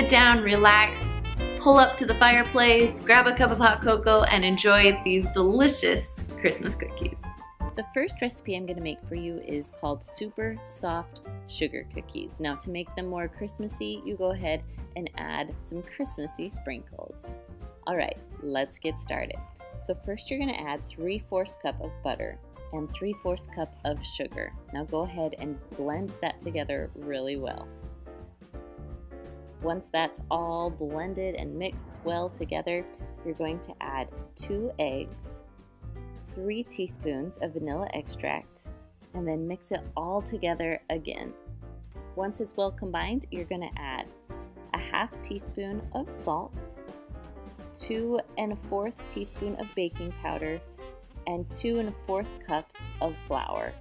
sit down, relax, pull up to the fireplace, grab a cup of hot cocoa, and enjoy these delicious Christmas cookies. The first recipe I'm going to make for you is called super soft sugar cookies. Now, to make them more Christmassy, you go ahead and add some Christmassy sprinkles. All right, let's get started. So first you're going to add 3/4 cup of butter and 3/4 cup of sugar. Now go ahead and blend that together really well. Once that's all blended and mixed well together, you're going to add 2 eggs, 3 teaspoons of vanilla extract, and then mix it all together again. Once it's well combined, you're going to add a 1/2 teaspoon of salt, 2 1/4 teaspoon of baking powder, and 2 1/4 cups of flour.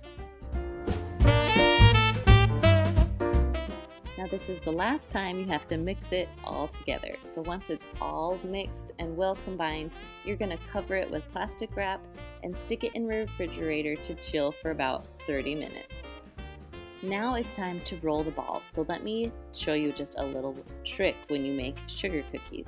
Now this is the last time you have to mix it all together. So once it's all mixed and well combined, you're going to cover it with plastic wrap and stick it in the refrigerator to chill for about 30 minutes. Now it's time to roll the balls. So let me show you just a little trick when you make sugar cookies.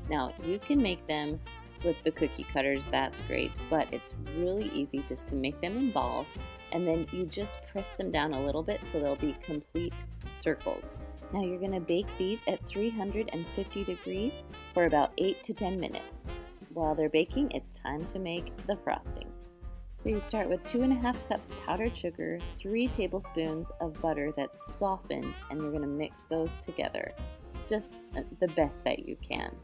Now you can make them with the cookie cutters, that's great, but it's really easy just to make them in balls, and then you just press them down a little bit so they'll be complete circles. Now you're going to bake these at 350 degrees for about 8 to 10 minutes. While they're baking, it's time to make the frosting. So you start with 2 1/2 cups powdered sugar, 3 tablespoons of butter that's softened, and you're going to mix those together, just the best that you can.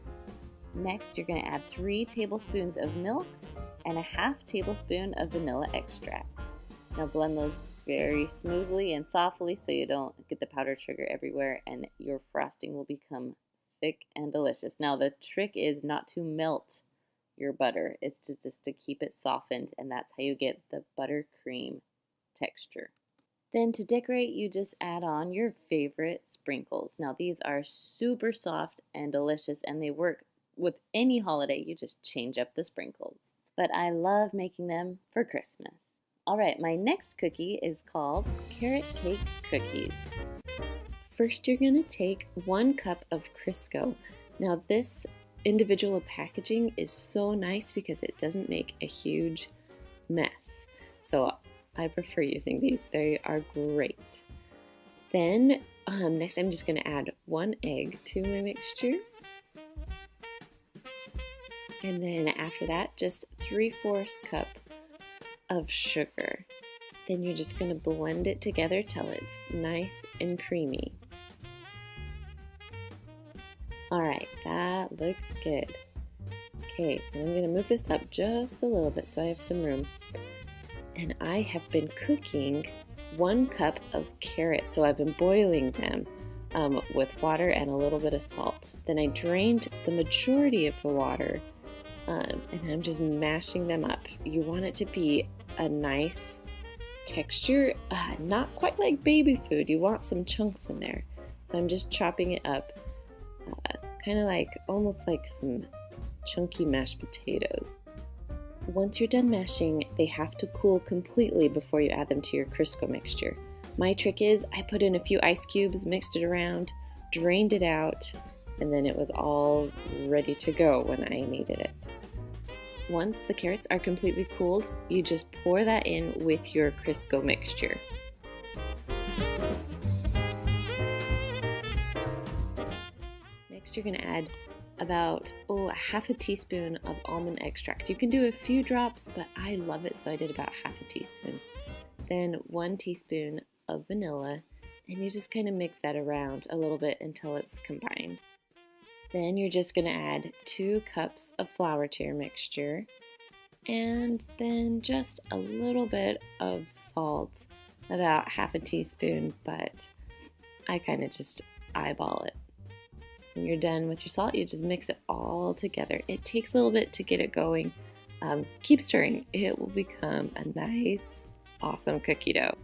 Next, you're going to add 3 tablespoons of milk and a 1/2 tablespoon of vanilla extract. Now blend those very smoothly and softly so you don't get the powdered sugar everywhere, and your frosting will become thick and delicious. Now the trick is not to melt your butter, it's just to keep it softened, and that's how you get the buttercream texture. Then to decorate, you just add on your favorite sprinkles. Now these are super soft and delicious, and they work with any holiday. You just change up the sprinkles. But I love making them for Christmas. All right, my next cookie is called carrot cake cookies. First, you're going to take 1 cup of Crisco. Now this individual packaging is so nice because it doesn't make a huge mess. So I prefer using these. They are great. Then next I'm just going to add 1 egg to my mixture. And then after that, just 3/4 cup of sugar. Then you're just going to blend it together till it's nice and creamy. Alright, that looks good. Okay, I'm going to move this up just a little bit so I have some room. And I have been cooking 1 cup of carrots, so I've been boiling them with water and a little bit of salt. Then I drained the majority of the water, and I'm just mashing them up. You want it to be a nice texture, not quite like baby food. You want some chunks in there. So I'm just chopping it up, kind of like, almost like some chunky mashed potatoes. Once you're done mashing, they have to cool completely before you add them to your Crisco mixture. My trick is I put in a few ice cubes, mixed it around, drained it out, and then it was all ready to go when I needed it. Once the carrots are completely cooled, you just pour that in with your Crisco mixture. Next, you're going to add about a 1/2 teaspoon of almond extract. You can do a few drops, but I love it, so I did about 1/2 teaspoon. Then 1 teaspoon of vanilla, and you just kind of mix that around a little bit until it's combined. Then you're just going to add 2 cups of flour to your mixture, and then just a little bit of salt, about 1/2 teaspoon, but I kind of just eyeball it. When you're done with your salt, you just mix it all together. It takes a little bit to get it going. Keep stirring. It will become a nice, awesome cookie dough.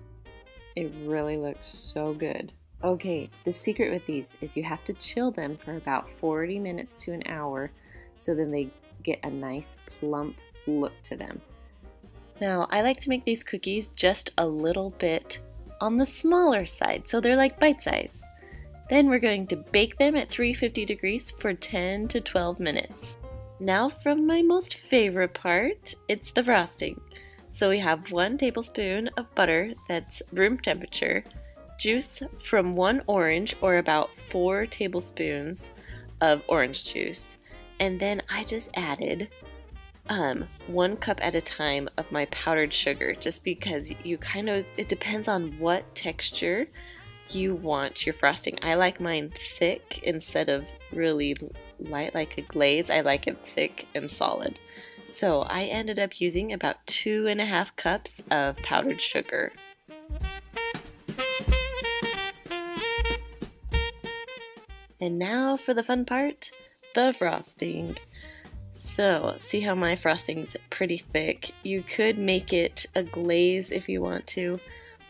It really looks so good. Okay, the secret with these is you have to chill them for about 40 minutes to an hour so then they get a nice plump look to them. Now, I like to make these cookies just a little bit on the smaller side, so they're like bite size. Then we're going to bake them at 350 degrees for 10 to 12 minutes. Now from my most favorite part, it's the frosting. So we have 1 tablespoon of butter that's room temperature, juice from 1 orange or about 4 tablespoons of orange juice, and then I just added 1 cup at a time of my powdered sugar, just because it depends on what texture you want your frosting. I like mine thick instead of really light like a glaze. I like it thick and solid. So I ended up using about 2.5 cups of powdered sugar. And now for the fun part, the frosting. So, see how my frosting's pretty thick? You could make it a glaze if you want to,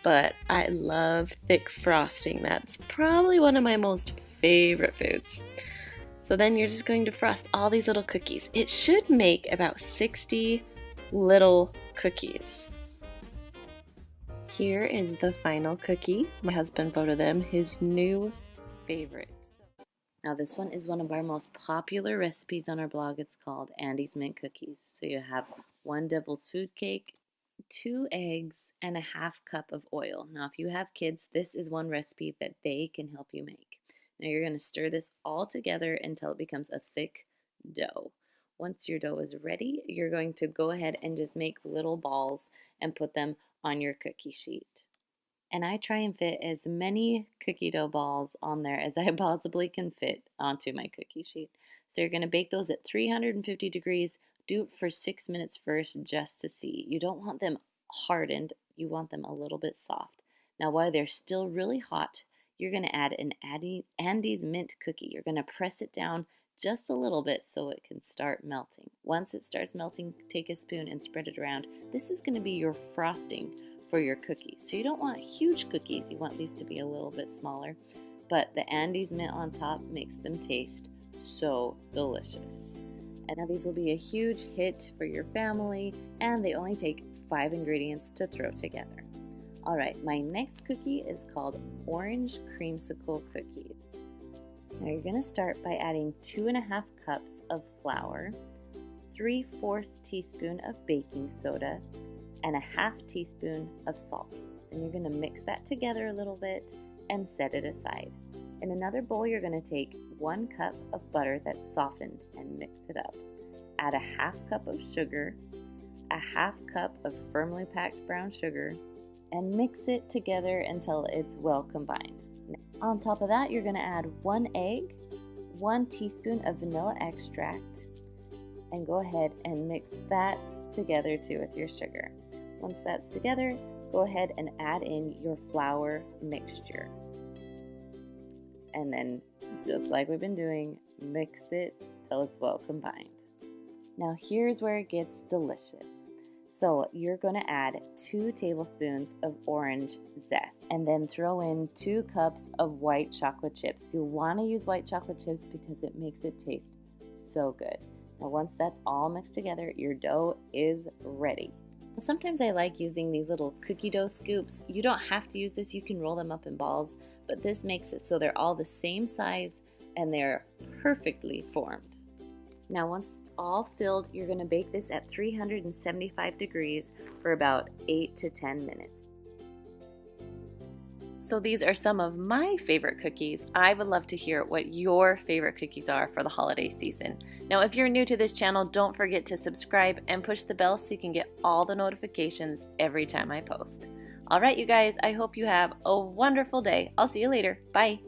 but I love thick frosting. That's probably one of my most favorite foods. So then you're just going to frost all these little cookies. It should make about 60 little cookies. Here is the final cookie. My husband voted them his new favorite. Now this one is one of our most popular recipes on our blog. It's called Andy's Mint Cookies. So you have 1 devil's food cake, 2 eggs, and 1/2 cup of oil. Now if you have kids, this is one recipe that they can help you make. Now you're going to stir this all together until it becomes a thick dough. Once your dough is ready, you're going to go ahead and just make little balls and put them on your cookie sheet. And I try and fit as many cookie dough balls on there as I possibly can fit onto my cookie sheet. So you're going to bake those at 350 degrees. Do it for 6 minutes first just to see. You don't want them hardened. You want them a little bit soft. Now while they're still really hot, you're going to add an Andy's Mint cookie. You're going to press it down just a little bit so it can start melting. Once it starts melting, take a spoon and spread it around. This is going to be your frosting for your cookies. So you don't want huge cookies. You want these to be a little bit smaller. But the Andy's Mint on top makes them taste so delicious. And now these will be a huge hit for your family, and they only take 5 ingredients to throw together. Alright, my next cookie is called Orange Creamsicle Cookies. Now you're going to start by adding 2.5 cups of flour, 3/4 teaspoon of baking soda, and 1/2 teaspoon of salt. And you're going to mix that together a little bit and set it aside. In another bowl, you're going to take 1 cup of butter that's softened and mix it up. Add 1/2 cup of sugar, 1/2 cup of firmly packed brown sugar, and mix it together until it's well combined. On top of that, you're going to add 1 egg, 1 teaspoon of vanilla extract, and go ahead and mix that together too with your sugar. Once that's together, go ahead and add in your flour mixture. And then, just like we've been doing, mix it till it's well combined. Now here's where it gets delicious. So you're going to add 2 tablespoons of orange zest, and then throw in 2 cups of white chocolate chips. You'll want to use white chocolate chips because it makes it taste so good. Now once that's all mixed together, your dough is ready. Sometimes I like using these little cookie dough scoops. You don't have to use this, you can roll them up in balls, but this makes it so they're all the same size and they're perfectly formed. Now once it's all filled, you're going to bake this at 375 degrees for about 8 to 10 minutes. So these are some of my favorite cookies. I would love to hear what your favorite cookies are for the holiday season. Now, if you're new to this channel, don't forget to subscribe and push the bell so you can get all the notifications every time I post. All right, you guys, I hope you have a wonderful day. I'll see you later. Bye.